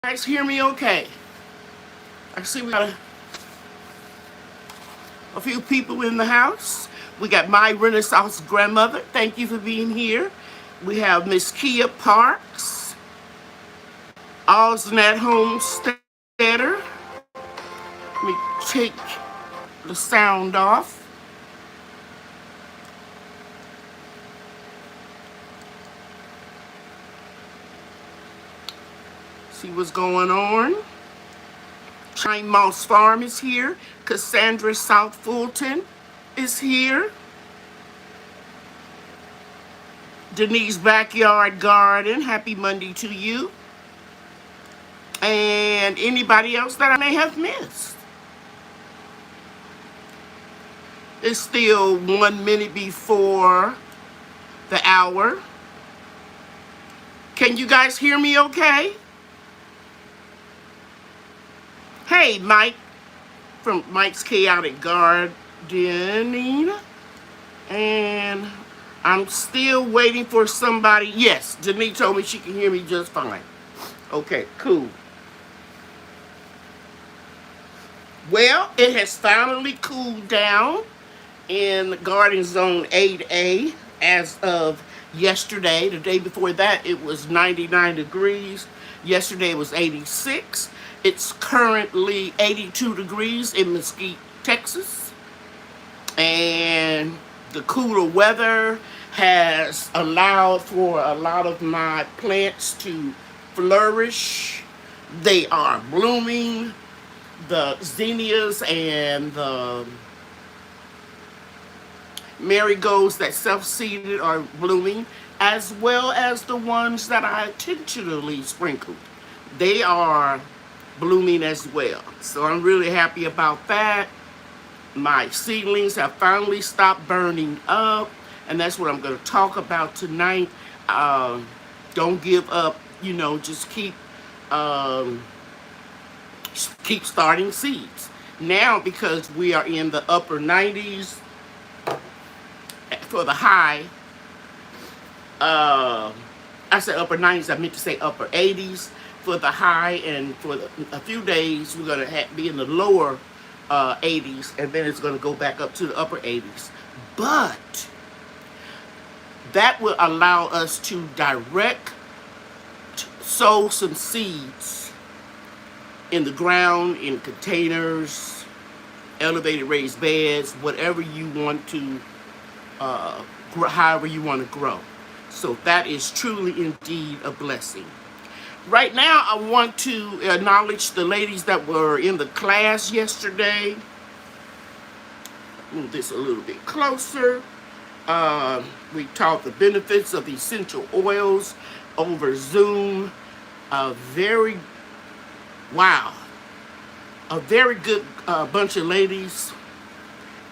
Guys hear me okay? I see we got a few people in the house. We got my Renaissance grandmother. Thank you for being here. We have Miss Kia Parks, Osnat Homesteader. Let me take the sound off. See what's going on. Shine Moss Farm is here. Cassandra South Fulton is here. Denise Backyard Garden, happy Monday to you. And anybody else that I may have missed. It's still 1 minute before the hour. Can you guys hear me okay? Hey, Mike from Mike's Chaotic Gardening. And I'm still waiting for somebody. Yes, Denise told me she can hear me just fine. Okay, cool. Well, it has finally cooled down in Garden Zone 8A as of yesterday. The day before that, it was 99 degrees. Yesterday, it was 86. It's currently 82 degrees in Mesquite, Texas. And the cooler weather has allowed for a lot of my plants to flourish. They are blooming. The zinnias and the marigolds that self-seeded are blooming, as well as the ones that I intentionally sprinkled. They are blooming as well. So I'm really happy about that. My seedlings have finally stopped burning up, and that's what I'm going to talk about tonight. Don't give up, just keep starting seeds. Now, because we are in the upper 90s for the high, I said upper 90s, I meant to say upper 80s for the high, and for a few days we're going to be in the lower 80s, and then it's going to go back up to the upper 80s. But that will allow us to direct sow some seeds in the ground, in containers, elevated raised beds, whatever you want to, however you want to grow. So that is truly indeed a blessing. Right now, I want to acknowledge the ladies that were in the class yesterday. Move this a little bit closer. We taught the benefits of essential oils over Zoom. A very good bunch of ladies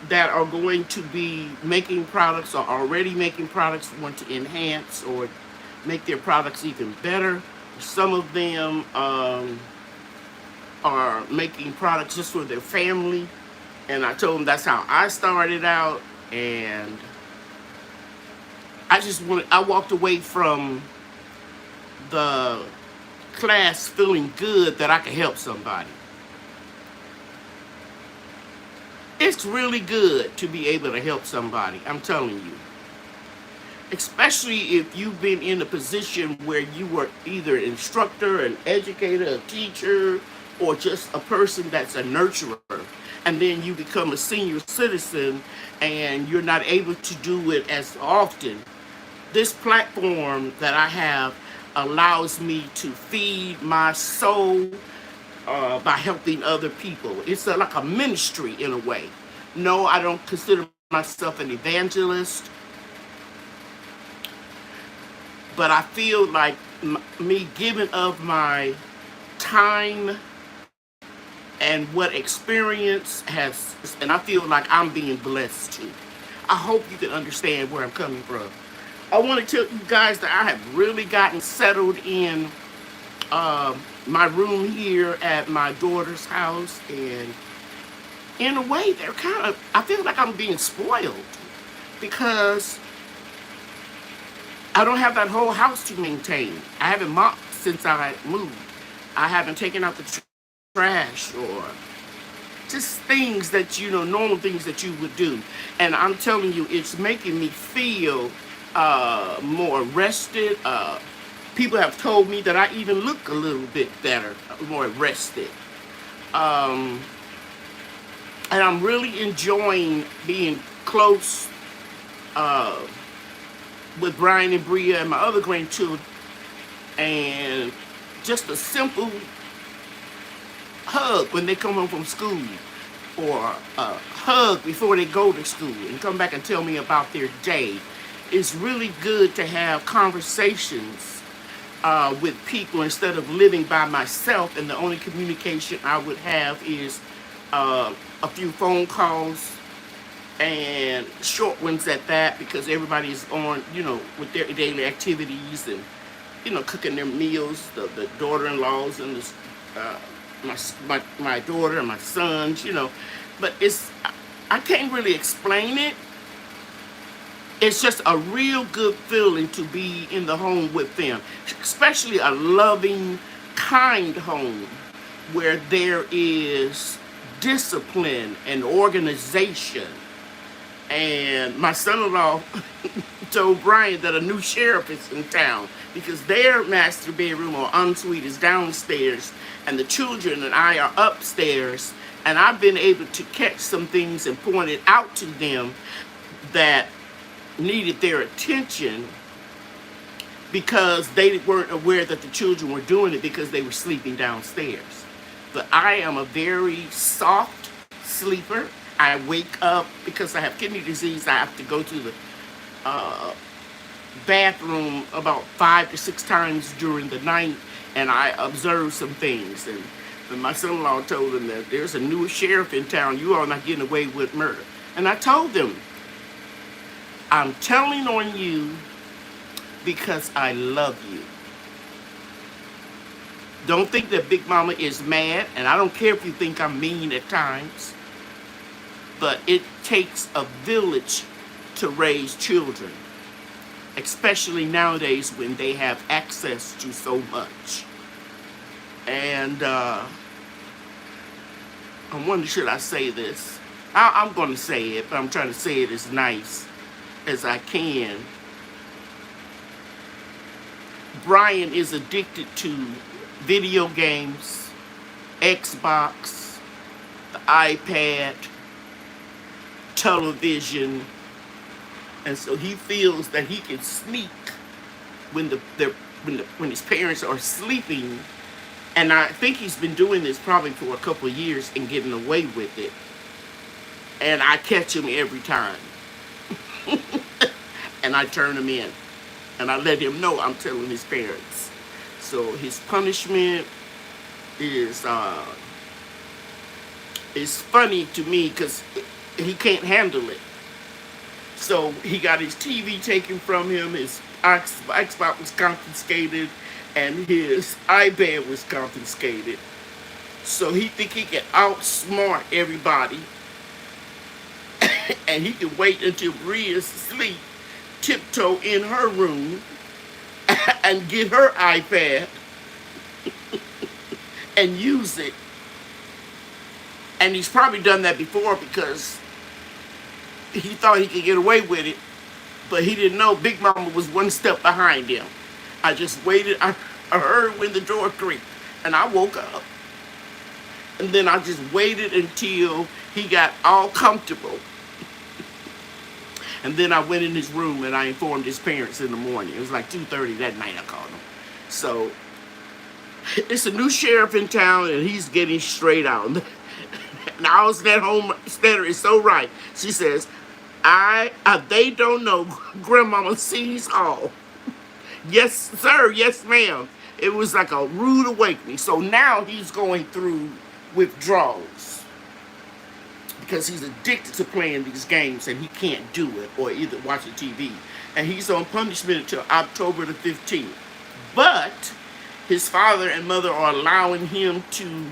that are going to be making products or already making products, want to enhance or make their products even better. Some of them are making products just for their family, and I told them that's how I started out, and I walked away from the class feeling good that I could help somebody. It's really good to be able to help somebody, I'm telling you. Especially if you've been in a position where you were either an instructor, an educator, a teacher, or just a person that's a nurturer. And then you become a senior citizen and you're not able to do it as often. This platform that I have allows me to feed my soul by helping other people. It's like a ministry in a way. No, I don't consider myself an evangelist, but I feel like me giving of my time and what experience has, and I feel like I'm being blessed too. I hope you can understand where I'm coming from. I want to tell you guys that I have really gotten settled in my room here at my daughter's house, and in a way, I feel like I'm being spoiled because I don't have that whole house to maintain. I haven't mopped since I moved. I haven't taken out the trash, or just things that, normal things that you would do. And I'm telling you, it's making me feel more rested. People have told me that I even look a little bit better, more rested. Um, and I'm really enjoying being close uh, with Brian and Bria and my other grandchildren. And just a simple hug when they come home from school, or a hug before they go to school and come back and tell me about their day. It's really good to have conversations with people instead of living by myself, and the only communication I would have is a few phone calls, and short ones at that, because everybody's on, with their daily activities, and cooking their meals. The daughter-in-laws and my daughter and my sons, but I can't really explain it. It's just a real good feeling to be in the home with them, especially a loving, kind home where there is discipline and organization. And my son-in-law told Brian that a new sheriff is in town, because their master bedroom or ensuite is downstairs and the children and I are upstairs. And I've been able to catch some things and point it out to them that needed their attention, because they weren't aware that the children were doing it because they were sleeping downstairs. But I am a very soft sleeper. I wake up, because I have kidney disease, I have to go to the bathroom about 5 to 6 times during the night, and I observe some things. And my son-in-law told him that there's a new sheriff in town. You are not getting away with murder. And I told them, I'm telling on you because I love you. Don't think that Big Mama is mad, and I don't care if you think I'm mean at times, but it takes a village to raise children, especially nowadays when they have access to so much. And I wonder, should I say this? I'm going to say it, but I'm trying to say it as nice as I can. Brian is addicted to video games, Xbox, the iPad, television, and so he feels that he can sneak when when his parents are sleeping. And I think he's been doing this probably for a couple of years and getting away with it. And I catch him every time. And I turn him in. And I let him know I'm telling his parents. So his punishment is funny to me, because he can't handle it. So he got his TV taken from him, his Xbox was confiscated, and his iPad was confiscated. So he think he can outsmart everybody. And he can wait until Bria's asleep, tiptoe in her room, and get her iPad and use it. And he's probably done that before, because he thought he could get away with it, but he didn't know Big Mama was one step behind him. I just waited. I heard when the door creaked, and I woke up. And then I just waited until he got all comfortable. And then I went in his room and I informed his parents in the morning. It was like 2:30 that night I called him. So it's a new sheriff in town, and he's getting straight out. Now that homesteader is so right. She says, they don't know Grandmama sees all. Yes, sir. Yes, ma'am. It was like a rude awakening. So now he's going through withdrawals, because he's addicted to playing these games, and he can't do it, or either watching TV. And he's on punishment until October the 15th. But his father and mother are allowing him to,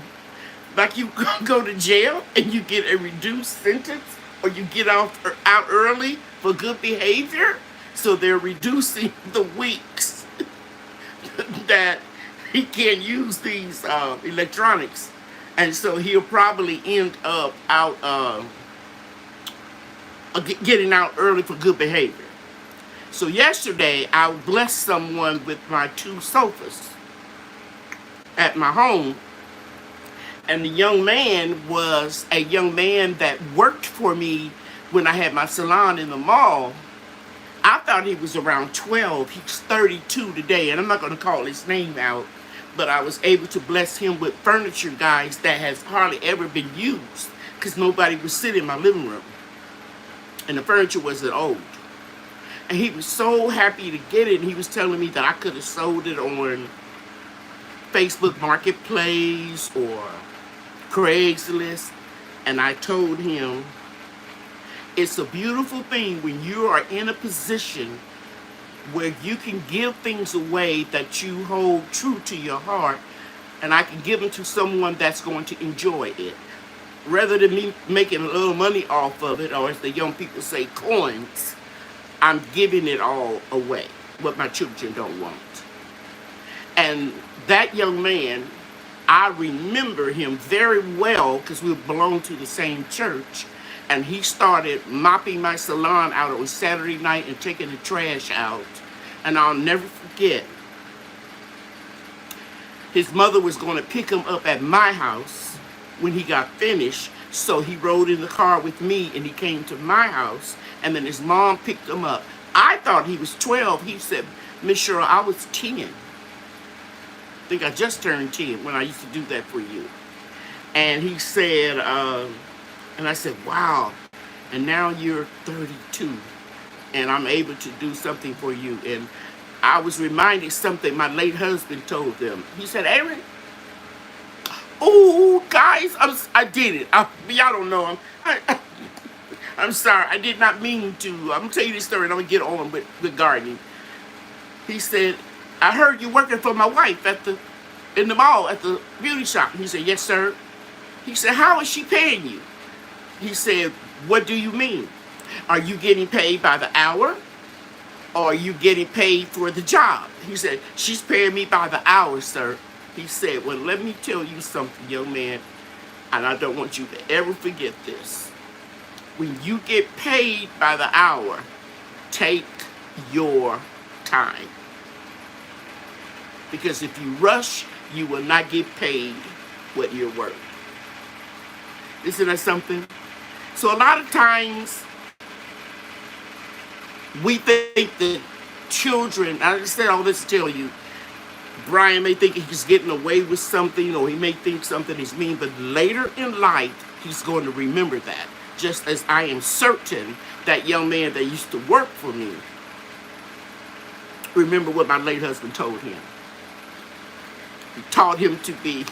like, you go to jail and you get a reduced sentence, or you get out early for good behavior. So they're reducing the weeks that he can't use these electronics, and so he'll probably end up out getting out early for good behavior. So yesterday, I blessed someone with my 2 sofas at my home, and the young man was a young man that worked for me when I had my salon in the mall. I thought he was around 12. He's 32 today, and I'm not going to call his name out, but I was able to bless him with furniture, guys, that has hardly ever been used because nobody would sit in my living room, and the furniture wasn't old. And he was so happy to get it, and he was telling me that I could have sold it on Facebook Marketplace or Craigslist. And I told him, it's a beautiful thing when you are in a position where you can give things away that you hold true to your heart, and I can give them to someone that's going to enjoy it. Rather than me making a little money off of it, or as the young people say, coins, I'm giving it all away, what my children don't want. And that young man, I remember him very well because we belong to the same church. And he started mopping my salon out on Saturday night and taking the trash out. And I'll never forget, his mother was going to pick him up at my house when he got finished. So he rode in the car with me and he came to my house. And then his mom picked him up. I thought he was 12. He said, Miss Cheryl, I was 10. I think I just turned 10 when I used to do that for you. And he said, and I said, wow. And now you're 32. And I'm able to do something for you. And I was reminded something my late husband told them. He said, Aaron, oh, guys, I did it. Y'all don't know. I'm sorry. I did not mean to. I'm going to tell you this story and I'm going to get on with gardening. He said, I heard you working for my wife in the mall at the beauty shop. He said, yes, sir. He said, how is she paying you? He said, what do you mean? Are you getting paid by the hour? Or are you getting paid for the job? He said, she's paying me by the hour, sir. He said, well, let me tell you something, young man, and I don't want you to ever forget this. When you get paid by the hour, take your time. Because if you rush, you will not get paid what you're worth. Isn't that something? So a lot of times, we think that children, I just said all this to tell you, Brian may think he's getting away with something, or he may think something is mean, but later in life, he's going to remember that. Just as I am certain that young man that used to work for me, remember what my late husband told him. He taught him to be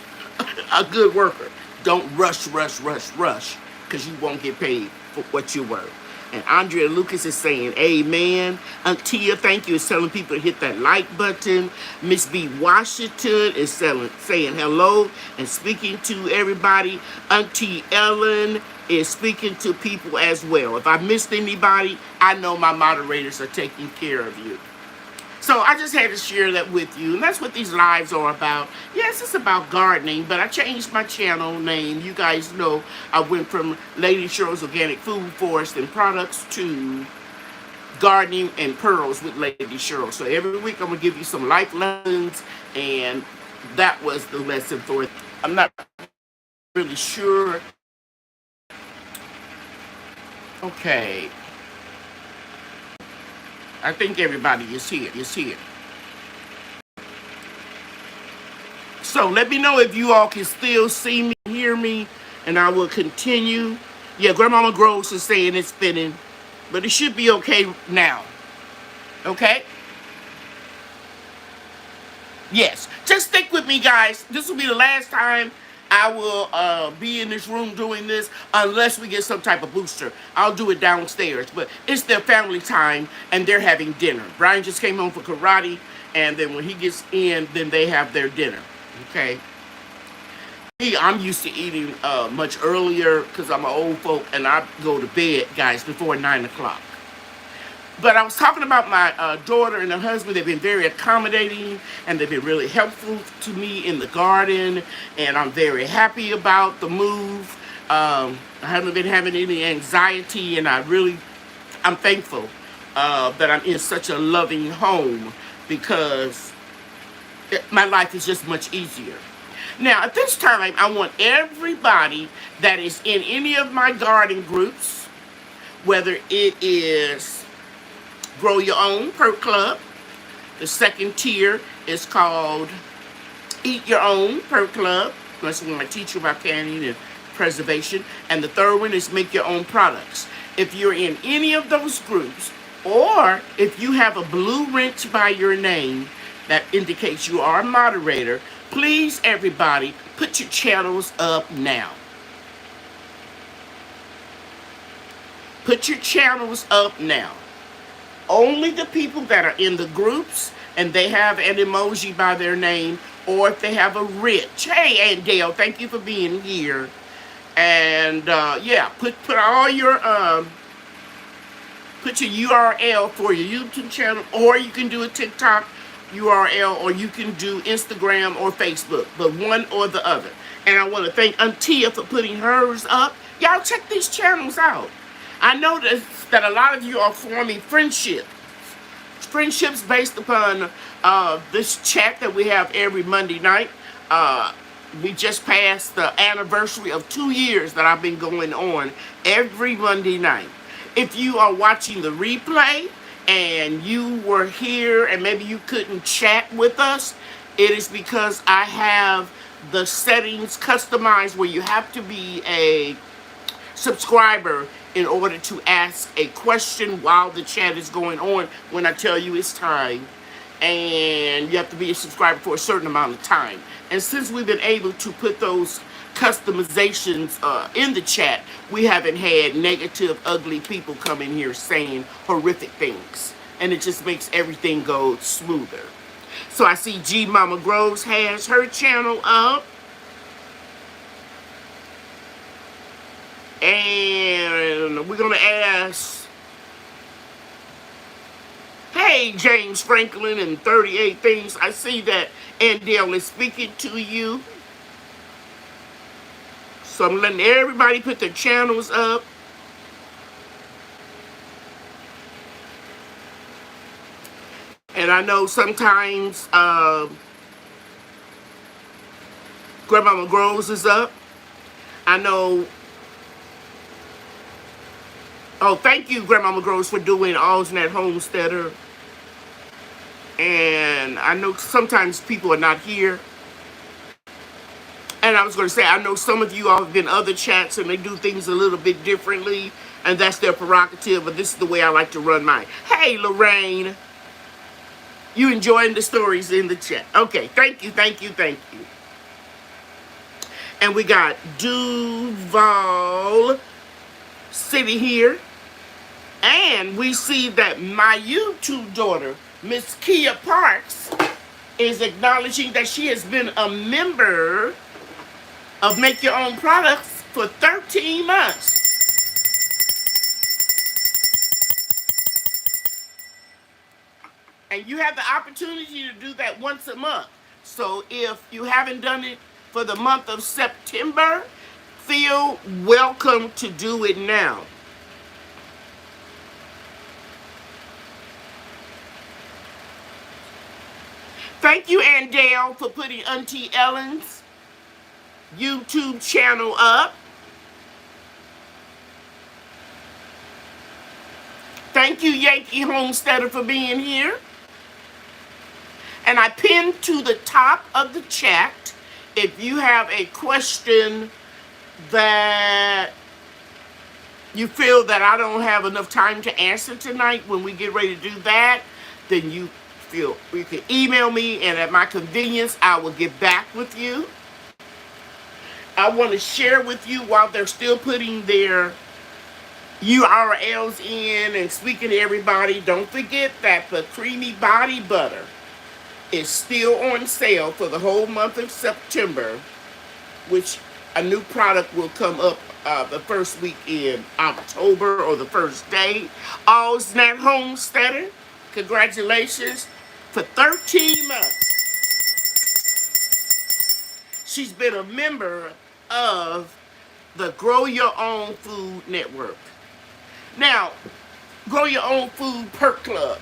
a good worker. Don't rush, because you won't get paid for what you're worth. And Andrea Lucas is saying, amen. Tia, thank you, is telling people to hit that like button. Miss B. Washington is saying hello and speaking to everybody. Auntie Ellen is speaking to people as well. If I missed anybody, I know my moderators are taking care of you. So I just had to share that with you. And that's what these lives are about. Yes, it's about gardening, but I changed my channel name. You guys know I went from Lady Cheryl's Organic Food, Forest, and Products to Gardening and Pearls with Lady Cheryl. So every week I'm going to give you some life lessons, and that was the lesson for it. I'm not really sure. Okay. I think everybody is here. So let me know if you all can still see me, hear me, and I will continue. Yeah, Grandmama Groves is saying it's spinning, but it should be okay now. Okay? Yes. Just stick with me, guys. This will be the last time I will be in this room doing this unless we get some type of booster. I'll do it downstairs. But it's their family time and they're having dinner. Brian just came home for karate, and then when he gets in, then they have their dinner. Okay? Me, I'm used to eating much earlier because I'm an old folk and I go to bed, guys, before 9 o'clock. But I was talking about my daughter and her husband. They've been very accommodating, and they've been really helpful to me in the garden, and I'm very happy about the move. I haven't been having any anxiety, and I'm thankful that I'm in such a loving home, because my life is just much easier. Now, at this time, I want everybody that is in any of my garden groups, whether it is Grow Your Own Perk Club, the second tier is called Eat Your Own Perk Club. That's when I teach you about canning and preservation. And the third one is Make Your Own Products. If you're in any of those groups, or if you have a blue wrench by your name that indicates you are a moderator, please, everybody, put your channels up now. Put your channels up now. Only the people that are in the groups and they have an emoji by their name, or if they have a rich. Hey, Aunt Dale, thank you for being here. And yeah, put all your put your URL for your YouTube channel, or you can do a TikTok URL, or you can do Instagram or Facebook, but one or the other. And I want to thank Antia for putting hers up. Y'all check these channels out. I noticed that a lot of you are forming friendships based upon this chat that we have every Monday night. We just passed the anniversary of 2 years that I've been going on every Monday night. If you are watching the replay and you were here and maybe you couldn't chat with us, it is because I have the settings customized where you have to be a subscriber in order to ask a question while the chat is going on when I tell you it's time. And you have to be a subscriber for a certain amount of time. And since we've been able to put those customizations in the chat, we haven't had negative, ugly people come in here saying horrific things. And it just makes everything go smoother. So I see G Mama Groves has her channel up. And we're going to ask, hey, James Franklin and 38 Things. I see that Andale is speaking to you. So I'm letting everybody put their channels up. And I know sometimes Grandmama Groves is up. I know. Oh, thank you, Grandmama Groves, for doing Alternate Homesteader. And I know sometimes people are not here. And I was going to say, I know some of you all have been other chats and they do things a little bit differently. And that's their prerogative, but this is the way I like to run mine. Hey, Lorraine. You enjoying the stories in the chat? Okay, thank you, thank you, thank you. And we got Duval City here. And we see that my YouTube daughter, Miss Kia Parks, is acknowledging that she has been a member of Make Your Own Products for 13 months. And you have the opportunity to do that once a month. So if you haven't done it for the month of September, feel welcome to do it now. Thank you, Andale, for putting Auntie Ellen's YouTube channel up. Thank you, Yankee Homesteader, for being here. And I pinned to the top of the chat, if you have a question that you feel that I don't have enough time to answer tonight when we get ready to do that, then you can email me, and at my convenience, I will get back with you. I want to share with you while they're still putting their URLs in and speaking to everybody. Don't forget that the Creamy Body Butter is still on sale for the whole month of September, which A new product will come up the first week in October or the first day. Allsnap Homesteader, congratulations. For 13 months, she's been a member of the Grow Your Own Food Network. Now, Grow Your Own Food Perk Club.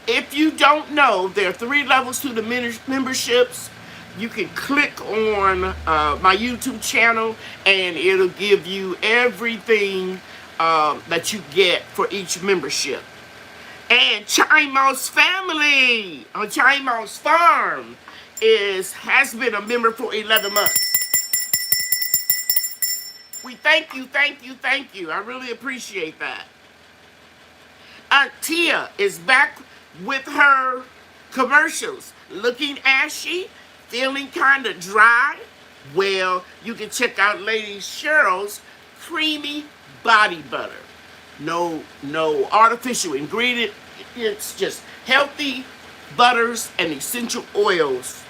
If you don't know, there are 3 levels to the memberships. You can click on my YouTube channel and it'll give you everything that you get for each membership. And Chimo's family on Chimo's farm has been a member for 11 months. We thank you, thank you, thank you. I really appreciate that. Aunt Tia is back with her commercials. Looking ashy, feeling kind of dry. Well, you can check out Lady Cheryl's creamy body butter. No artificial ingredient. It's just healthy butters and essential oils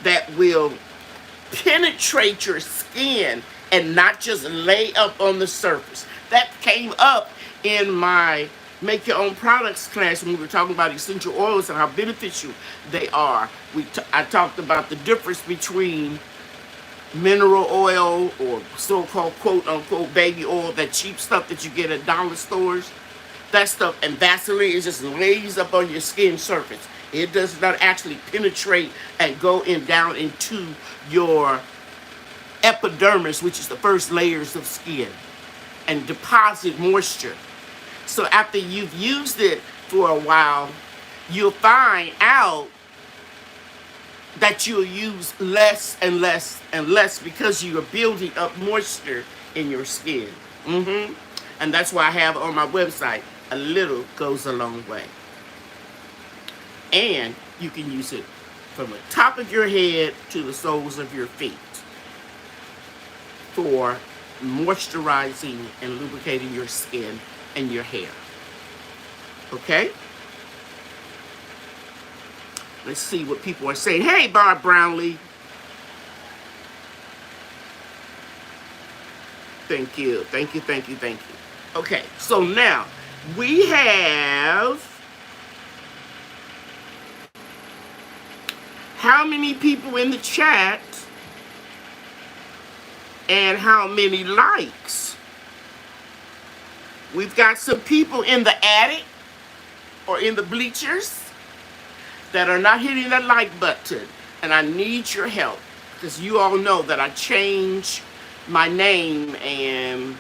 that will penetrate your skin and not just lay up on the surface. That came up in my Make Your Own Products class when we were talking about essential oils and how beneficial they are. I talked about the difference between mineral oil or so-called quote-unquote baby oil, that cheap stuff that you get at dollar stores. That stuff, and Vaseline, is just lays up on your skin surface. It does not actually penetrate and go down into your epidermis, which is the first layers of skin, and deposit moisture. So after you've used it for a while, you'll find out that you'll use less and less and less because you are building up moisture in your skin. And that's why I have on my website, a little goes a long way. And you can use it from the top of your head to the soles of your feet for moisturizing and lubricating your skin and your hair. Okay? Let's see what people are saying. Hey, Barb Brownlee. Thank you. Thank you, thank you, thank you. Okay, so now we have how many people in the chat and how many likes. We've got some people in the attic or in the bleachers that are not hitting the like button, and I need your help because you all know that I changed my name, and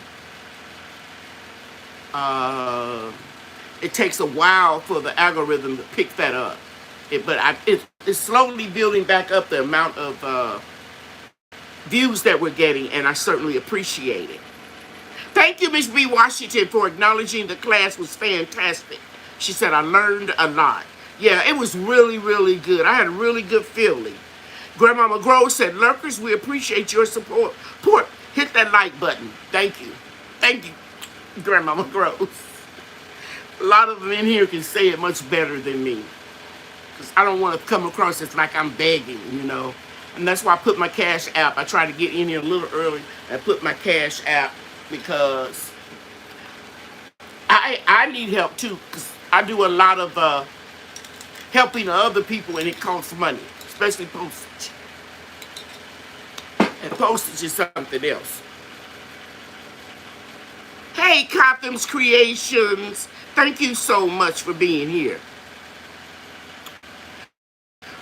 it takes a while for the algorithm to pick that up. But it's slowly building back up the amount of views that we're getting, and I certainly appreciate it. Thank you, Ms. B. Washington, for acknowledging the class was fantastic. She said, I learned a lot. Yeah, it was really, really good. I had a really good feeling. Grandmama Grove said, Lurkers, we appreciate your support. Hit that like button. Thank you. Thank you, Grandmama Grove. A lot of them in here can say it much better than me, because I don't want to come across as like I'm begging, you know. And that's why I put my Cash App. I try to get in here a little early and put my Cash App, because I need help too, because I do a lot of helping other people, and it costs money, especially postage. And postage is something else. Hey, Cotham's Creations. Thank you so much for being here.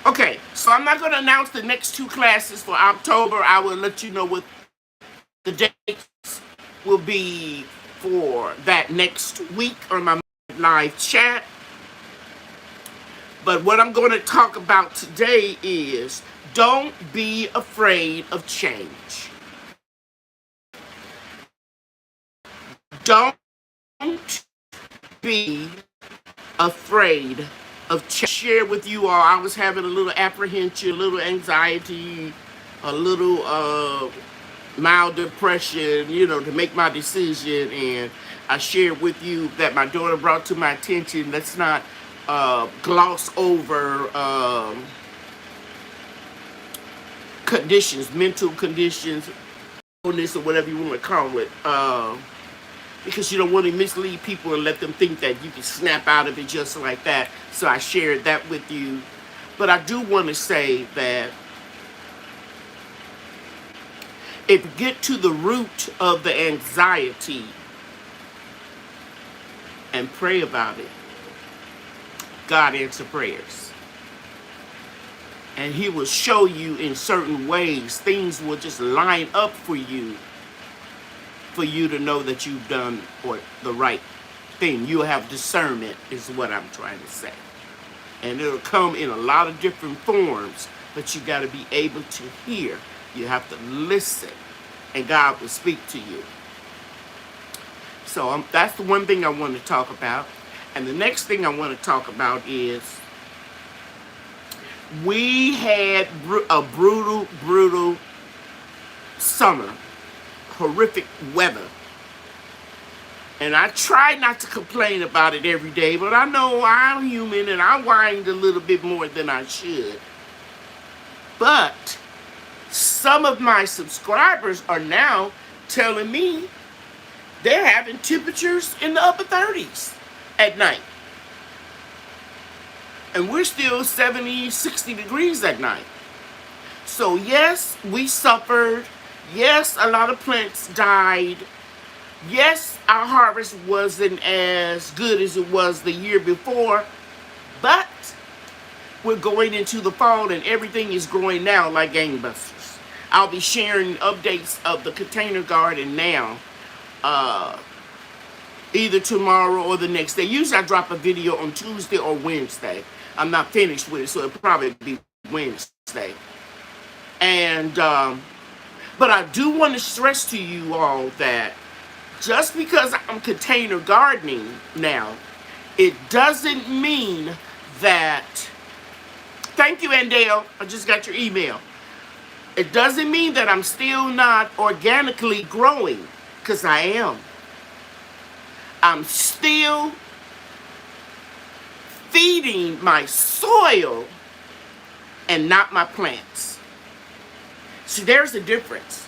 Okay, so I'm not going to announce the next 2 classes for October. I will let you know what the dates will be for that next week on my live chat. But what I'm going to talk about today is don't be afraid of change. Don't be afraid of change. Share with you all, I was having a little apprehension, a little anxiety, a little mild depression, you know, to make my decision. And I shared with you that my daughter brought to my attention, let's not gloss over conditions, mental conditions, or whatever you want to call it, because you don't want to mislead people and let them think that you can snap out of it just like that. So I shared that with you. But I do want to say that if you get to the root of the anxiety and pray about it, God answers prayers. And He will show you in certain ways. Things will just line up for you to know that you've done the right thing. You'll have discernment is what I'm trying to say. And it'll come in a lot of different forms, but you got to be able to hear. You have to listen, and God will speak to you. So that's the one thing I want to talk about. And the next thing I want to talk about is we had a brutal summer, horrific weather. And I try not to complain about it every day, but I know I'm human and I whined a little bit more than I should. But some of my subscribers are now telling me they're having temperatures in the upper 30s at night. And we're still 70, 60 degrees at night. So yes, we suffered. Yes, a lot of plants died. Yes, our harvest wasn't as good as it was the year before. But we're going into the fall and everything is growing now like gangbusters. I'll be sharing updates of the container garden now. Either tomorrow or the next day. Usually I drop a video on Tuesday or Wednesday. I'm not finished with it, so it'll probably be Wednesday. And, but I do want to stress to you all that just because I'm container gardening now, it doesn't mean that, thank you, Andale, I just got your email. It doesn't mean that I'm still not organically growing, because I am. I'm still feeding my soil and not my plants. See, there's a difference.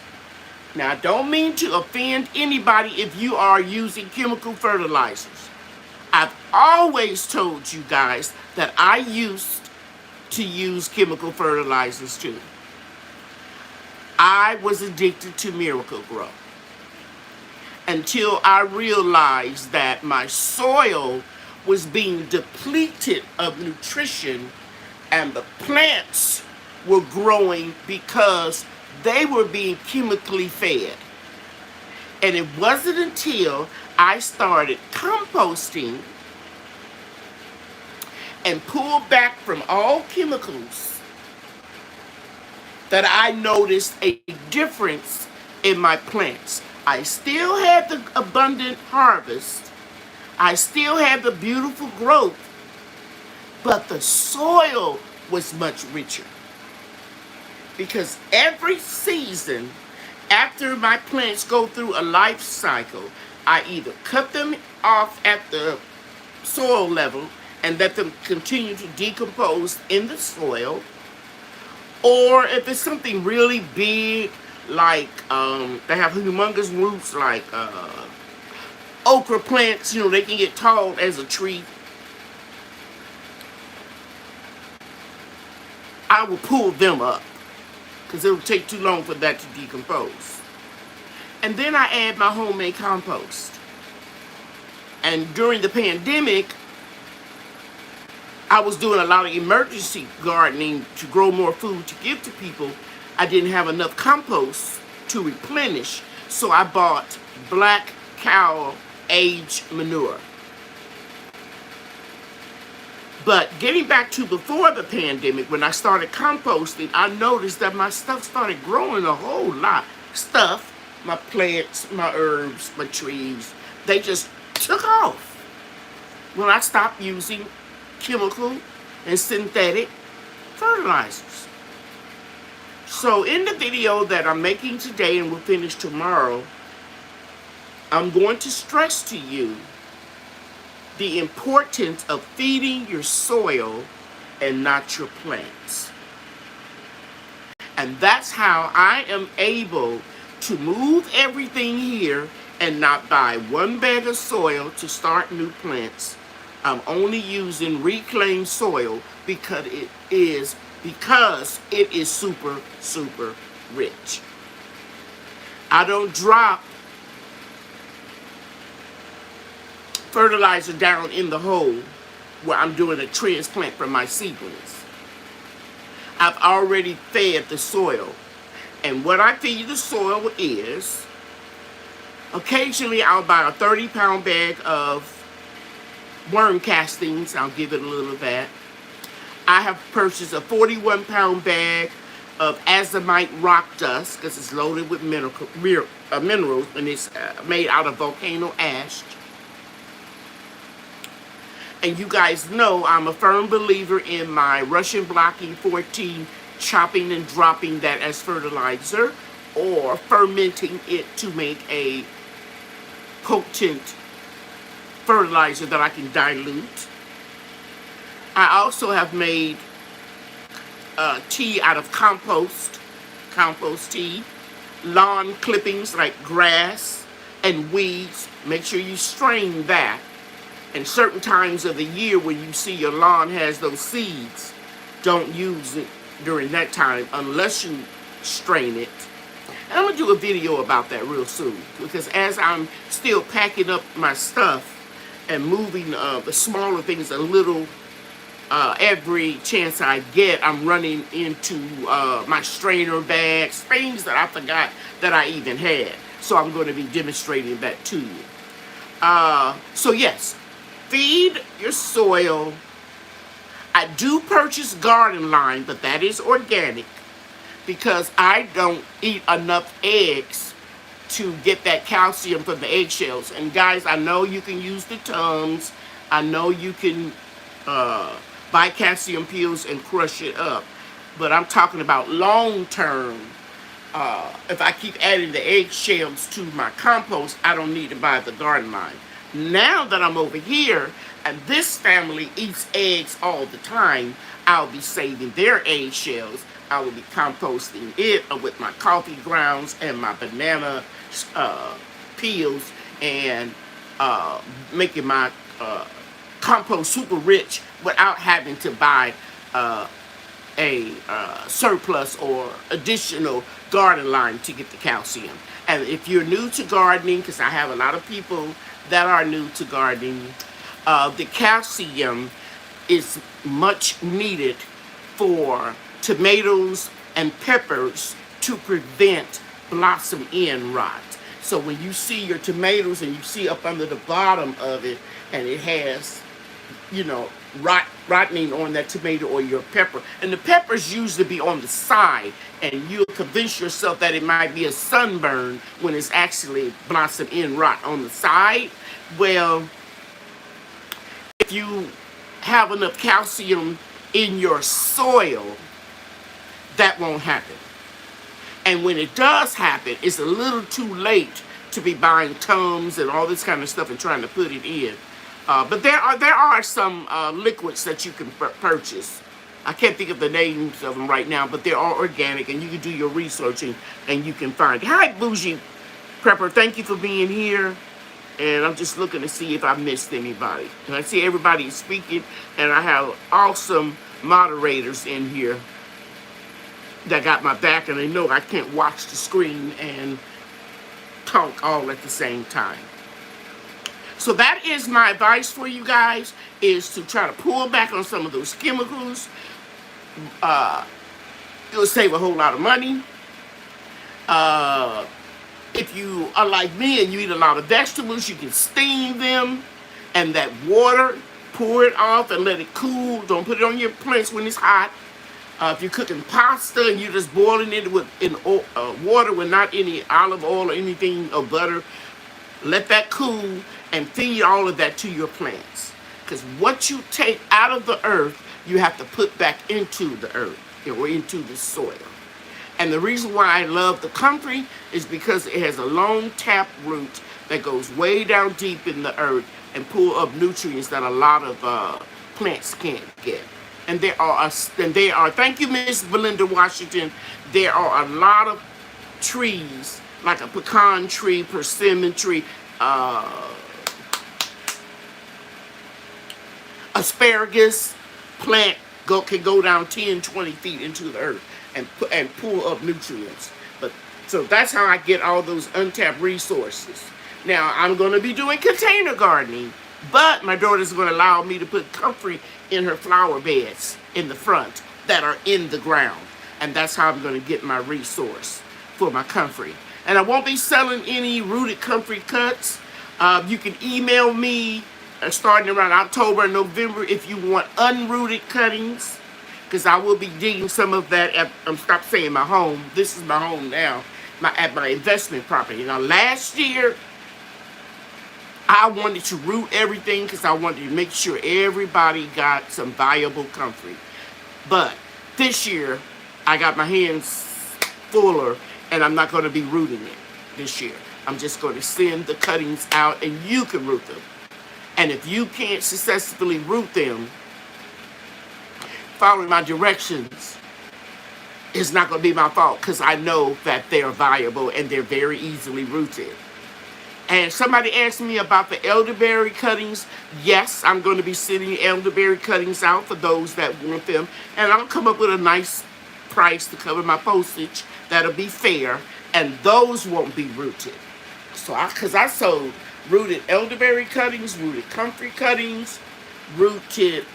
Now, I don't mean to offend anybody if you are using chemical fertilizers. I've always told you guys that I used to use chemical fertilizers too. I was addicted to Miracle-Gro until I realized that my soil was being depleted of nutrition and the plants were growing because they were being chemically fed. And it wasn't until I started composting and pulled back from all chemicals that I noticed a difference in my plants. I still had the abundant harvest. I still had the beautiful growth, but the soil was much richer. Because every season, after my plants go through a life cycle, I either cut them off at the soil level and let them continue to decompose in the soil, or if it's something really big, like they have humongous roots, like okra plants, they can get tall as a tree. I will pull them up because it will take too long for that to decompose. And then I add my homemade compost. And during the pandemic, I was doing a lot of emergency gardening to grow more food to give to people. I didn't have enough compost to replenish, so I bought black cow aged manure. But getting back to before the pandemic, when I started composting, I noticed that my stuff started growing a whole lot. Stuff, my plants, my herbs, my trees, they just took off when I stopped using chemical and synthetic fertilizers. So in the video that I'm making today and will finish tomorrow, I'm going to stress to you the importance of feeding your soil and not your plants. And that's how I am able to move everything here and not buy one bag of soil to start new plants. I'm only using reclaimed soil because it is super, super rich. I don't drop fertilizer down in the hole where I'm doing a transplant from my seedlings. I've already fed the soil. And what I feed the soil is, occasionally I'll buy a 30-pound bag of worm castings. I'll give it a little of that. I have purchased a 41-pound bag of azomite rock dust because it's loaded with minerals and it's made out of volcano ash. And you guys know I'm a firm believer in my Russian blocking 14, chopping and dropping that as fertilizer or fermenting it to make a potent fertilizer that I can dilute. I also have made tea out of compost tea, lawn clippings like grass and weeds. Make sure you strain that. And certain times of the year when you see your lawn has those seeds, don't use it during that time unless you strain it. And I'm going to do a video about that real soon, because as I'm still packing up my stuff and moving the smaller things a little every chance I get, I'm running into my strainer bags, things that I forgot that I even had. So I'm going to be demonstrating that to you. So yes, feed your soil. I do purchase garden lime, but that is organic because I don't eat enough eggs to get that calcium from the eggshells. And guys, I know you can use the Tums. I know you can buy calcium pills and crush it up. But I'm talking about long term. If I keep adding the eggshells to my compost, I don't need to buy the garden lime. Now that I'm over here and this family eats eggs all the time, I'll be saving their eggshells. I will be composting it with my coffee grounds and my banana peels and making my compost super rich without having to buy a surplus or additional garden lime to get the calcium. And if you're new to gardening, because I have a lot of people that are new to gardening, the calcium is much needed for tomatoes and peppers to prevent blossom end rot. So when you see your tomatoes and you see up under the bottom of it and it has, you know, rotting on that tomato or your pepper, and the peppers usually be on the side, and you'll convince yourself that it might be a sunburn when it's actually blossom end rot on the side. Well, if you have enough calcium in your soil, that won't happen. And when it does happen, it's a little too late to be buying Tums and all this kind of stuff and trying to put it in. But there are some liquids that you can purchase. I can't think of the names of them right now, but they are organic, and you can do your researching and you can find it. Hi, Bougie Prepper. Thank you for being here. And I'm just looking to see if I missed anybody. And I see everybody is speaking, and I have awesome moderators in here that got my back, and they know I can't watch the screen and talk all at the same time. So that is my advice for you guys, is to try to pull back on some of those chemicals. It'll save a whole lot of money. If you are like me and you eat a lot of vegetables, you can steam them, and that water, pour it off and let it cool. Don't put it on your plants when it's hot. If you're cooking pasta and you're just boiling it in water with not any olive oil or anything or butter, let that cool and feed all of that to your plants. Because what you take out of the earth, you have to put back into the earth, or into the soil. And the reason why I love the comfrey is because it has a long tap root that goes way down deep in the earth and pull up nutrients that a lot of plants can't get. And there are, thank you, Miss Belinda Washington, there are a lot of trees like a pecan tree, persimmon tree, asparagus plant can go down 10, 20 feet into the earth and pull up nutrients. But so that's how I get all those untapped resources. Now I'm going to be doing container gardening, but my daughter's going to allow me to put comfrey in her flower beds in the front that are in the ground, and that's how I'm going to get my resource for my comfrey. And I won't be selling any rooted comfrey cuts. You can email me starting around October and November if you want unrooted cuttings, because I will be digging some of that at, stop saying my home. This is my home now, at my investment property. Now last year, I wanted to root everything because I wanted to make sure everybody got some viable comfrey. But this year, I got my hands fuller, and I'm not going to be rooting it this year. I'm just going to send the cuttings out, and you can root them. And if you can't successfully root them, following my directions is not going to be my fault, because I know that they're viable and they're very easily rooted. And somebody asked me about the elderberry cuttings. Yes, I'm going to be sending elderberry cuttings out for those that want them. And I'll come up with a nice price to cover my postage. That'll be fair. And those won't be rooted. So because I sold rooted elderberry cuttings, rooted comfrey cuttings, rooted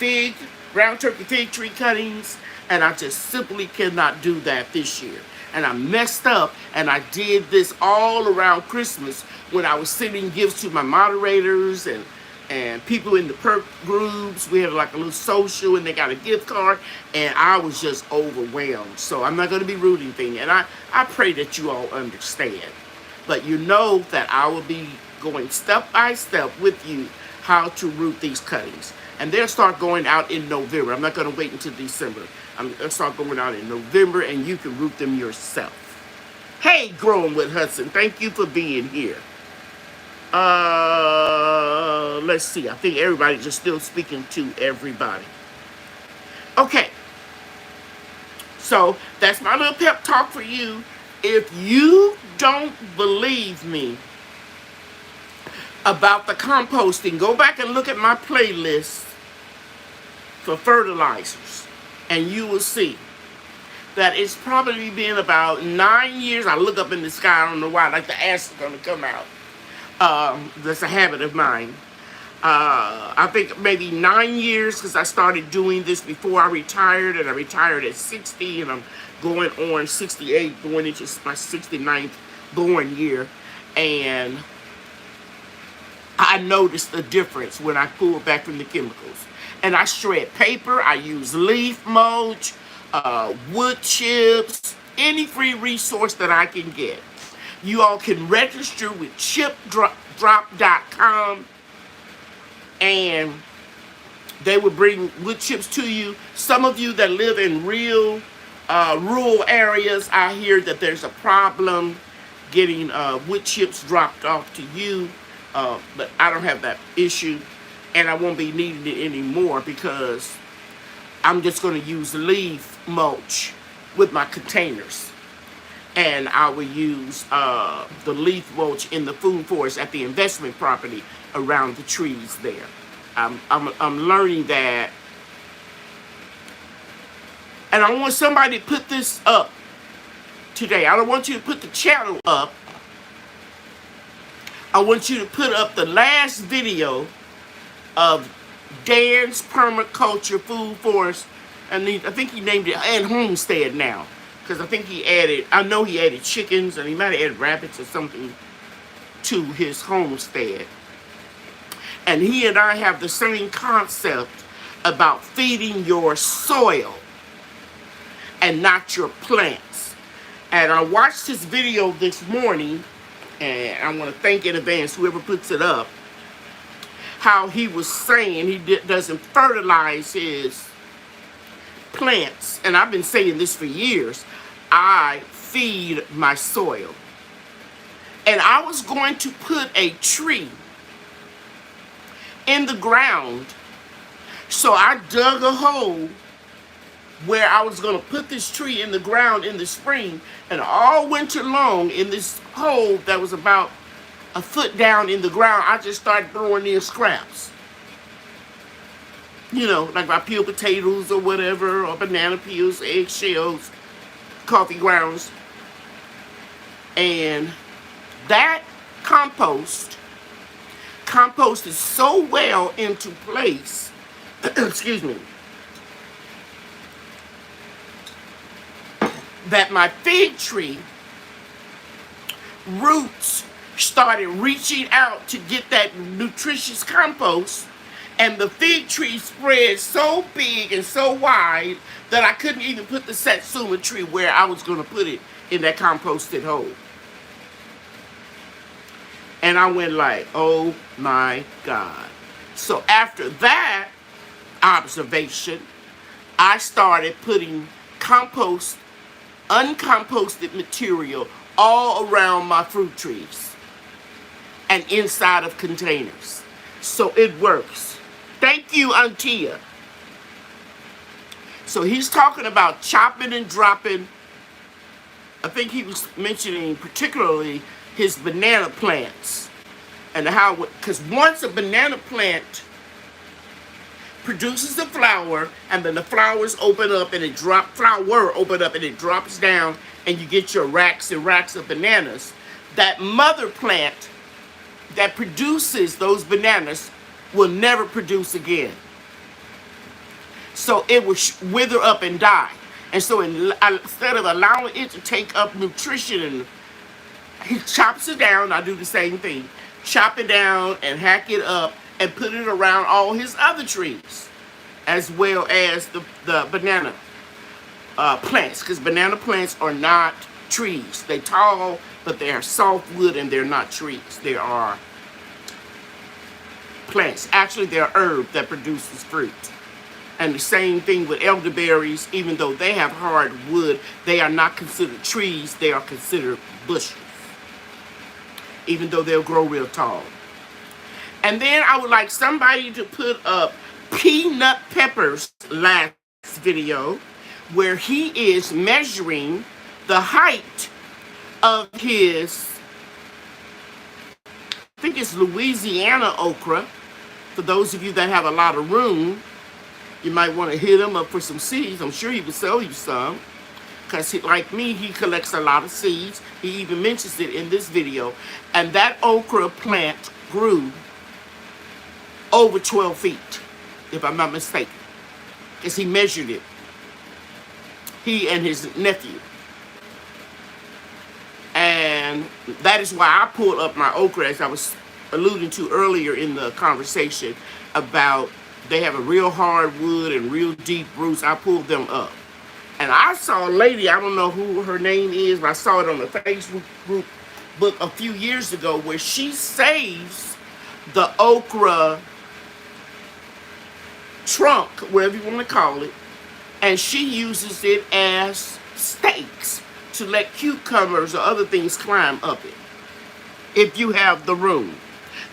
brown turkey fig tree cuttings. And I just simply cannot do that this year. And I messed up, and I did this all around Christmas when I was sending gifts to my moderators and people in the perk groups. We had like a little social, and they got a gift card, and I was just overwhelmed. So I'm not going to be rooting things, and I pray that you all understand. But you know that I will be going step by step with you how to root these cuttings. And they'll start going out in November. I'm not going to wait until December. I'm going to start going out in November, and you can root them yourself. Hey, Growing with Hudson, thank you for being here. Let's see. I think everybody's just still speaking to everybody. Okay. So that's my little pep talk for you. If you don't believe me about the composting, go back and look at my playlist for fertilizers, and you will see that it's probably been about 9 years. I look up in the sky, I don't know why, like the ash is going to come out. That's a habit of mine. I think maybe 9 years, because I started doing this before I retired, and I retired at 60, and I'm going on 68, going into my 69th born year, and I noticed the difference when I pulled back from the chemicals. And I shred paper, I use leaf mulch, wood chips, any free resource that I can get. You all can register with chipdrop.com, and they will bring wood chips to you. Some of you that live in real rural areas, I hear that there's a problem getting wood chips dropped off to you, but I don't have that issue, and I won't be needing it anymore because I'm just going to use leaf mulch with my containers. And I will use the leaf mulch in the food forest at the investment property around the trees there. I'm learning that. And I want somebody to put this up today. I don't want you to put the channel up. I want you to put up the last video of Dan's Permaculture Food Forest. And I think he named it and Homestead now. Because I think he added, I know he added chickens, and he might have added rabbits or something to his homestead. And he and I have the same concept about feeding your soil and not your plants. And I watched his video this morning, and I want to thank in advance whoever puts it up, how he was saying he doesn't fertilize his plants. And I've been saying this for years. I feed my soil. And I was going to put a tree in the ground. So I dug a hole where I was going to put this tree in the ground in the spring, and all winter long in this hole that was about a foot down in the ground, I just started throwing in scraps. You know, like my peeled potatoes or whatever, or banana peels, eggshells, coffee grounds. And that composted so well into place, excuse me, that my fig tree roots started reaching out to get that nutritious compost, and the fig tree spread so big and so wide that I couldn't even put the satsuma tree where I was going to put it in that composted hole. And I went like, oh my God. So after that observation, I started putting uncomposted material all around my fruit trees and inside of containers. So it works. Thank you, Antia. So he's talking about chopping and dropping. I think he was mentioning particularly his banana plants and how, because once a banana plant produces a flower, and then the flowers open up and it drops down, and you get your racks and racks of bananas. That mother plant that produces those bananas will never produce again. So it will wither up and die. And so instead of allowing it to take up nutrition, and he chops it down, I do the same thing. Chop it down and hack it up and put it around all his other trees, as well as the banana plants, because banana plants are not trees. They're tall, but they are softwood, and they're not trees. They are plants. Actually, they're herb that produces fruit. And the same thing with elderberries. Even though they have hard wood, they are not considered trees. They are considered bushes, even though they'll grow real tall. And then I would like somebody to put up Peanut Pepper's last video, where he is measuring the height of his, I think it's Louisiana okra. For those of you that have a lot of room, you might want to hit him up for some seeds. I'm sure he will sell you some, because like me, he collects a lot of seeds. He even mentions it in this video. And that okra plant grew over 12 feet, if I'm not mistaken, because he measured it. He and his nephew. And that is why I pulled up my okra, as I was alluding to earlier in the conversation about they have a real hard wood and real deep roots. I pulled them up. And I saw a lady, I don't know who her name is, but I saw it on the Facebook group book a few years ago, where she saves the okra trunk, whatever you want to call it, and she uses it as stakes to let cucumbers or other things climb up it, if you have the room.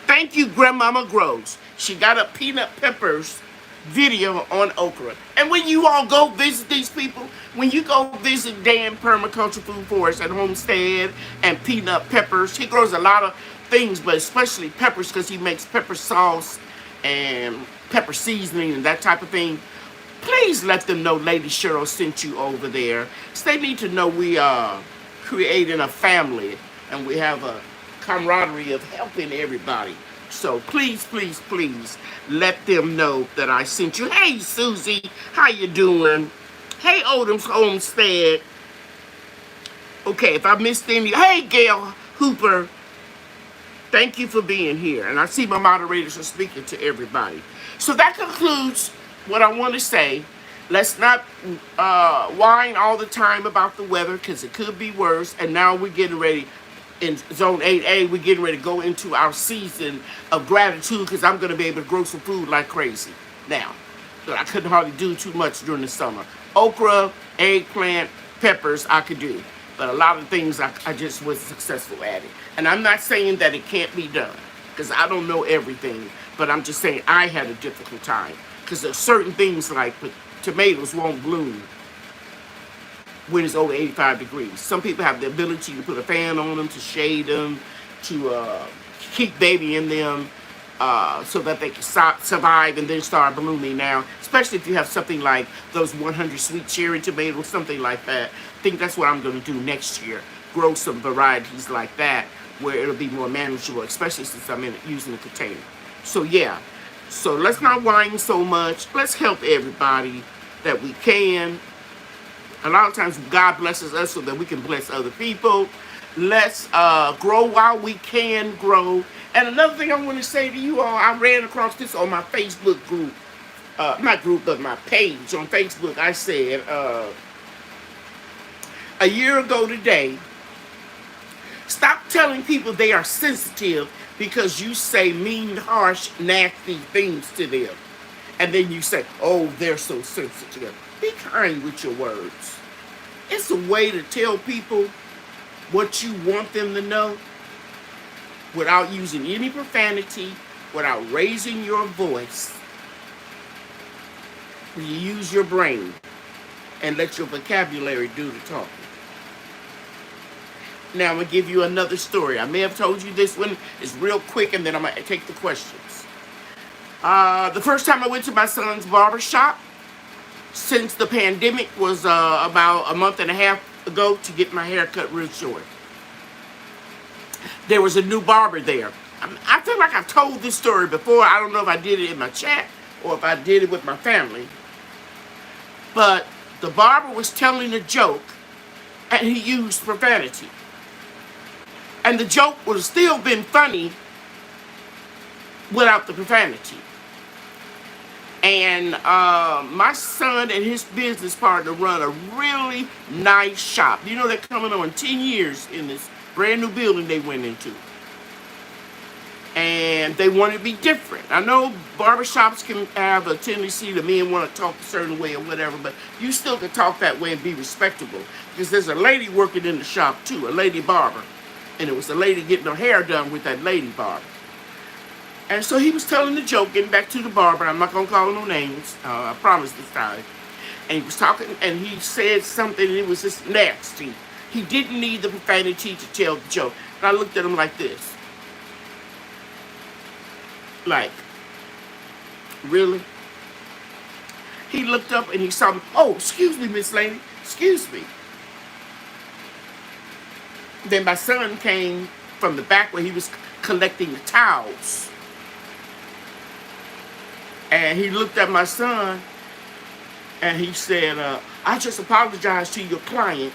Thank you, Grandmama Grows. She got a Peanut Pepper's video on okra. And when you all go visit these people, when you go visit Dan Permaculture Food Forest at Homestead and Peanut Peppers, he grows a lot of things, but especially peppers, because he makes pepper sauce and pepper seasoning and that type of thing. Please let them know Lady Cheryl sent you over there. So they need to know we are creating a family, and we have a camaraderie of helping everybody. So please, please, please let them know that I sent you. Hey, Susie, how you doing? Hey, Odom's Homestead. Okay, if I missed any, hey, Gail Hooper, thank you for being here. And I see my moderators are speaking to everybody. So that concludes what I want to say. Let's not whine all the time about the weather, because it could be worse. And now we're getting ready. In Zone 8A, we're getting ready to go into our season of gratitude, because I'm going to be able to grow some food like crazy now. But I couldn't hardly do too much during the summer. Okra, eggplant, peppers, I could do. But a lot of things I just wasn't successful at it. And I'm not saying that it can't be done, because I don't know everything. But I'm just saying I had a difficult time. Because there's certain things like tomatoes won't bloom when it's over 85 degrees. Some people have the ability to put a fan on them, to shade them, to keep baby in them, so that they can survive and then start blooming now. Especially if you have something like those 100 sweet cherry tomatoes, something like that. I think that's what I'm going to do next year. Grow some varieties like that where it'll be more manageable, especially since I'm using a container. So yeah, so let's not whine so much. Let's help everybody that we can. A lot of times God blesses us so that we can bless other people. Let's grow while we can grow. And another thing I want to say to you all, I ran across this on my Facebook group. Not group, but my page on Facebook. I said, a year ago today, stop telling people they are sensitive because you say mean, harsh, nasty things to them. And then you say, oh, they're so sensitive. Be kind with your words. It's a way to tell people what you want them to know without using any profanity, without raising your voice. You use your brain and let your vocabulary do the talking. Now I'm going to give you another story. I may have told you this one. It's real quick, and then I'm going to take the questions. The first time I went to my son's barber shop since the pandemic was about a month and a half ago to get my hair cut real short. There was a new barber there. I feel like I've told this story before. I don't know if I did it in my chat or if I did it with my family. But the barber was telling a joke and he used profanity. And the joke would have still been funny without the profanity. And my son and his business partner run a really nice shop. You know, they're coming on 10 years in this brand new building they went into. And they want to be different. I know barbershops can have a tendency to men want to talk a certain way or whatever, but you still can talk that way and be respectable. Because there's a lady working in the shop too, a lady barber. And it was a lady getting her hair done with that lady barber. And so he was telling the joke, getting back to the barber. I'm not going to call no names. I promise this time. And he was talking, and he said something, and it was just nasty. He didn't need the profanity to tell the joke. And I looked at him like this. Like, really? He looked up, and he saw me. Oh, excuse me, Miss Lady. Excuse me. Then my son came from the back where he was collecting the towels. And he looked at my son and he said, I just apologize to your client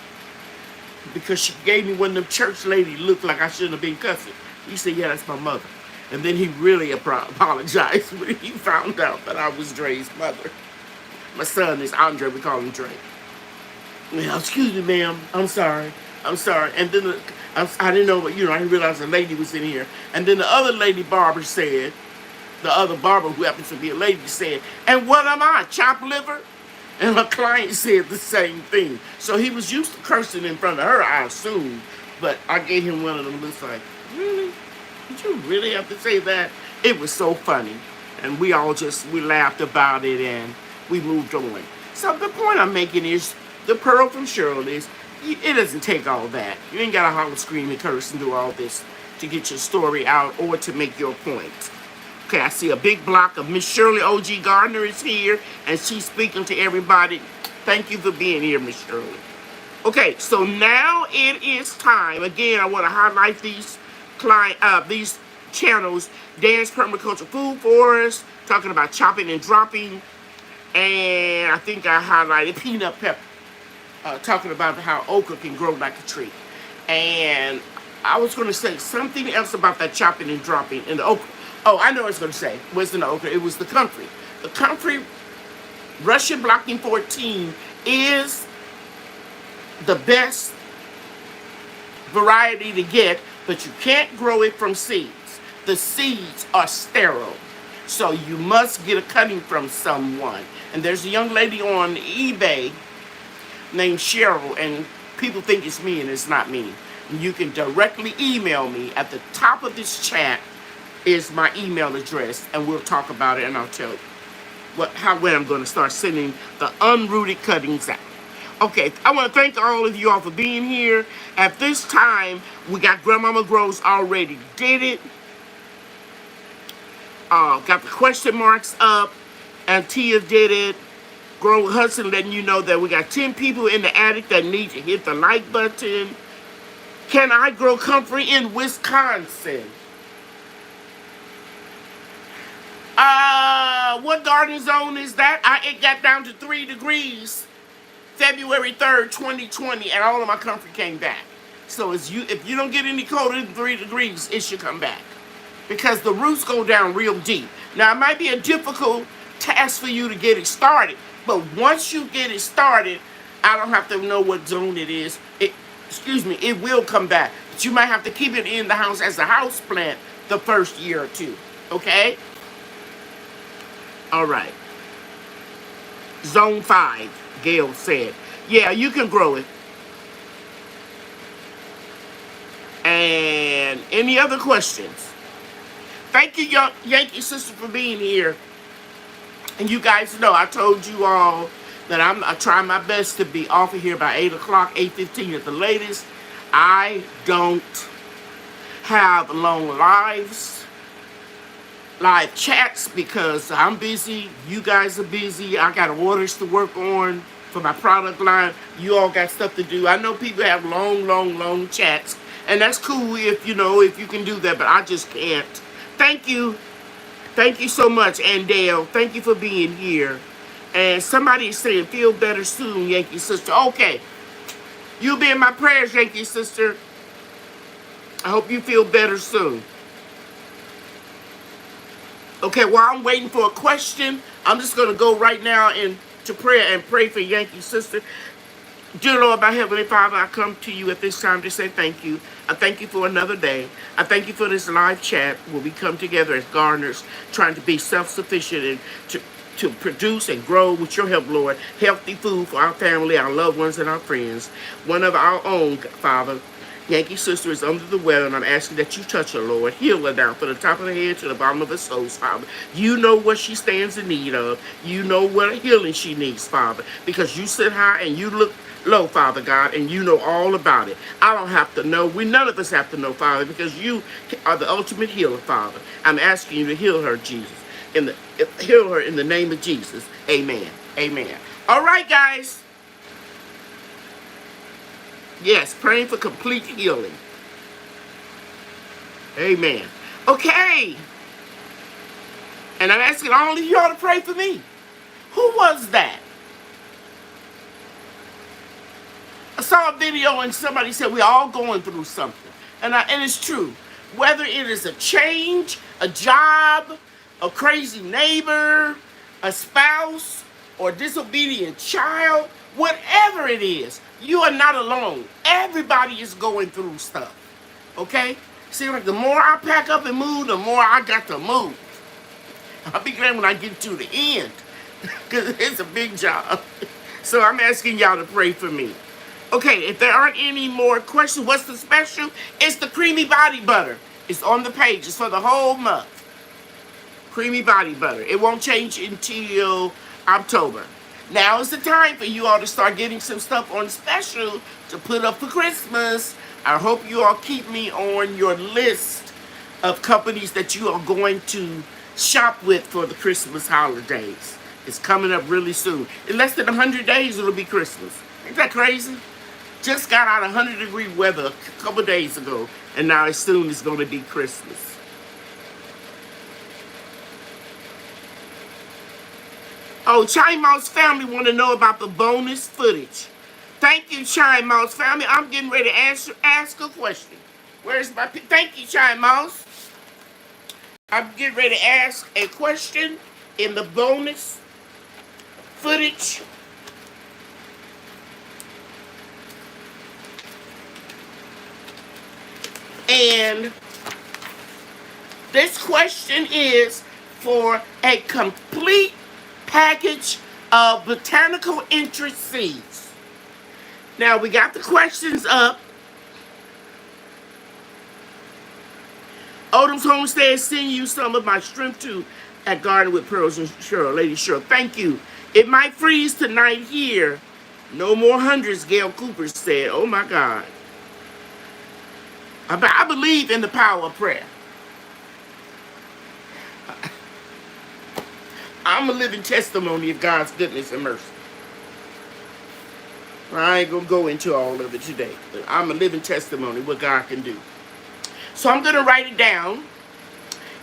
because she gave me one of them church ladies looked like I shouldn't have been cussing. He said, yeah, that's my mother. And then he really apologized when he found out that I was Dre's mother. My son is Andre, we call him Dre. Well, excuse me, ma'am, I'm sorry. I'm sorry. And then I didn't know, I didn't realize the lady was in here. And then the other lady barber said, the other barber who happens to be a lady said, and what am I, chopped liver? And my client said the same thing. So he was used to cursing in front of her, I assume. But I gave him one of them looks like, really? Did you really have to say that? It was so funny. And we laughed about it and we moved on. So the point I'm making is, the pearl from Cheryl is, it doesn't take all that. You ain't got to holler, scream, and curse and do all this to get your story out or to make your point. Okay, I see a big block of Miss Shirley O.G. Gardner is here, and she's speaking to everybody. Thank you for being here, Miss Shirley. Okay, so now it is time. Again, I want to highlight these channels. Dan's Permaculture Food Forest, talking about chopping and dropping. And I think I highlighted Peanut Pepper, talking about how okra can grow like a tree. And I was going to say something else about that chopping and dropping in the okra. Oh, I know what I was going to say. It wasn't the okra. It was the comfrey. The comfrey Russian Blocking 14 is the best variety to get, but you can't grow it from seeds. The seeds are sterile. So you must get a cutting from someone. And there's a young lady on eBay named Cheryl, and people think it's me, and it's not me. You can directly email me. At the top of this chat is my email address, and we'll talk about it, and I'll tell you when I'm going to start sending the unrooted cuttings out. Okay, I want to thank all of you all for being here. At this time, we got Grandmama Grows already did it. Got the question marks up. And Tia did it. Grow Hudson letting you know that we got 10 people in the attic that need to hit the like button. Can I grow comfrey in Wisconsin? What garden zone is that? It got down to 3 degrees February 3rd, 2020, and all of my comfrey came back. So if you don't get any colder than 3 degrees, it should come back. Because the roots go down real deep. Now, it might be a difficult task for you to get it started, but once you get it started, I don't have to know what zone it is. It will come back. But you might have to keep it in the house as a house plant the first year or two. Okay? All right. Zone 5, Gail said. Yeah, you can grow it. And any other questions? Thank you, Yankee sister, for being here. And you guys know I told you all that I try my best to be off of here by 8 o'clock, 8:15 at the latest. I don't have long live chats because I'm busy. You guys are busy. I got orders to work on for my product line. You all got stuff to do. I know people have long chats, and that's cool if you can do that, but I just can't. Thank you. Thank you so much, and Dale. Thank you for being here. And somebody is saying, feel better soon, Yankee sister. Okay. You'll be in my prayers, Yankee sister. I hope you feel better soon. Okay, while I'm waiting for a question, I'm just going to go right now into prayer and pray for Yankee sister. Dear Lord, my Heavenly Father, I come to you at this time to say thank you. I thank you for another day. I thank you for this live chat where we come together as gardeners, trying to be self-sufficient and to produce and grow with your help, Lord, healthy food for our family, our loved ones, and our friends. One of our own, Father, Yankee sister, is under the weather, and I'm asking that you touch her, Lord. Heal her down from the top of her head to the bottom of her soul, Father. You know what she stands in need of. You know what healing she needs, Father, because you sit high and you look low, Father God, and you know all about it. I don't have to know. None of us have to know, Father, because you are the ultimate healer, Father. I'm asking you to heal her, Jesus. Heal her in the name of Jesus. Amen. Amen. All right, guys. Yes, praying for complete healing. Amen. Okay. And I'm asking all of y'all to pray for me. Who was that? I saw a video and somebody said we're all going through something. And it's true. Whether it is a change, a job, a crazy neighbor, a spouse, or disobedient child, whatever it is, you are not alone. Everybody is going through stuff. Okay? Seems like the more I pack up and move, the more I got to move. I'll be glad when I get to the end, because it's a big job. So I'm asking y'all to pray for me. Okay, if there aren't any more questions, what's the special? It's the creamy body butter. It's on the page. It's for the whole month. Creamy body butter. It won't change until October. Now is the time for you all to start getting some stuff on special to put up for Christmas. I hope you all keep me on your list of companies that you are going to shop with for the Christmas holidays. It's coming up really soon. In less than 100 days, it'll be Christmas. Ain't that crazy? Just got out of 100-degree weather a couple days ago, and now as soon it's going to be Christmas. Oh, Chai Mouse family want to know about the bonus footage. Thank you, Chai Mouse family. I'm getting ready to ask a question. Where's my... Thank you, Chai Mouse. I'm getting ready to ask a question in the bonus footage. And this question is for a complete package of botanical interest seeds. Now we got the questions up. Odom's Homestead send you some of my strength to at Garden with Pearls and Cheryl. Lady Cheryl, thank you. It might freeze tonight here. No more hundreds, Gail Cooper said. Oh my God. I believe in the power of prayer. I'm a living testimony of God's goodness and mercy. I ain't going to go into all of it today, but I'm a living testimony of what God can do. So I'm going to write it down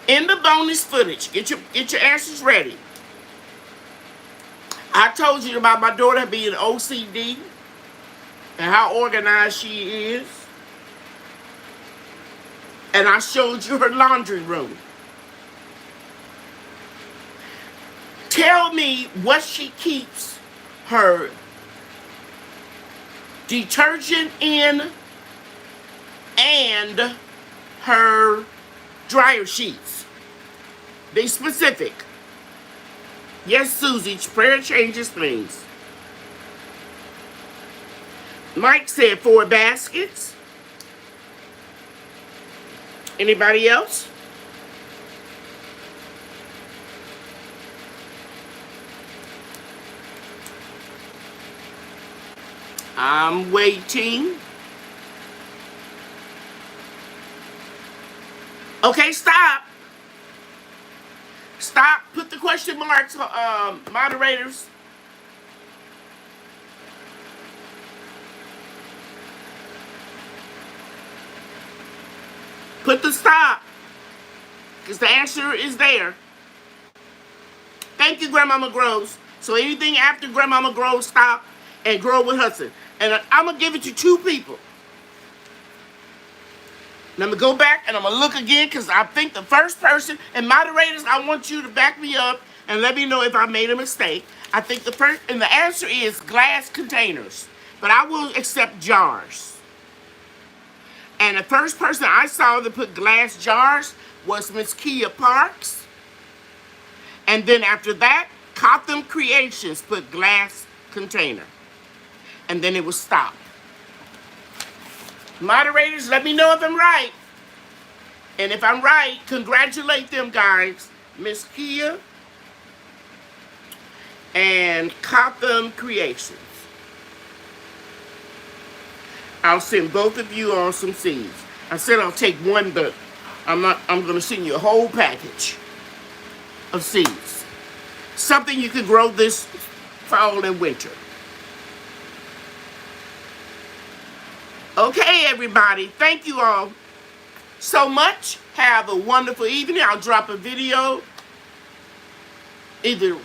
in the bonus footage. Get your answers ready. I told you about my daughter being OCD and how organized she is. And I showed you her laundry room. Tell me what she keeps her detergent in and her dryer sheets. Be specific. Yes, Susie, prayer changes things. Mike said 4 baskets. Anybody else? I'm waiting. Okay, stop. Stop. Put the question marks, moderators. Put the stop. Because the answer is there. Thank you, Grandmama Groves. So anything after Grandmama Groves, stop and grow with Hudson. And I'm going to give it to 2 people. And I'm going to go back and I'm going to look again because I think the first person, and moderators, I want you to back me up and let me know if I made a mistake. I think the first, and the answer is glass containers. But I will accept jars. And the first person I saw that put glass jars was Miss Kia Parks. And then after that, Cotham Creations put glass container. And then it was stopped. Moderators, let me know if I'm right. And if I'm right, congratulate them, guys. Miss Kia and Cotham Creations. I'll send both of you on some seeds. I said I'll take one, but I'm going to send you a whole package of seeds. Something you can grow this fall and winter. Okay, everybody. Thank you all so much. Have a wonderful evening. I'll drop a video either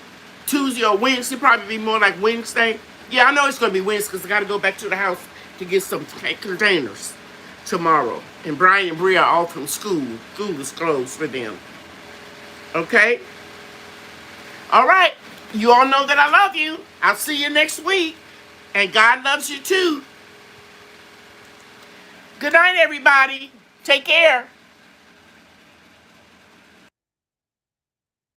Tuesday or Wednesday. Probably be more like Wednesday. Yeah, I know it's going to be Wednesday because I got to go back to the house to get some containers tomorrow. And Brian and Bria are off from school. School is closed for them. Okay? All right. You all know that I love you. I'll see you next week. And God loves you too. Good night, everybody. Take care.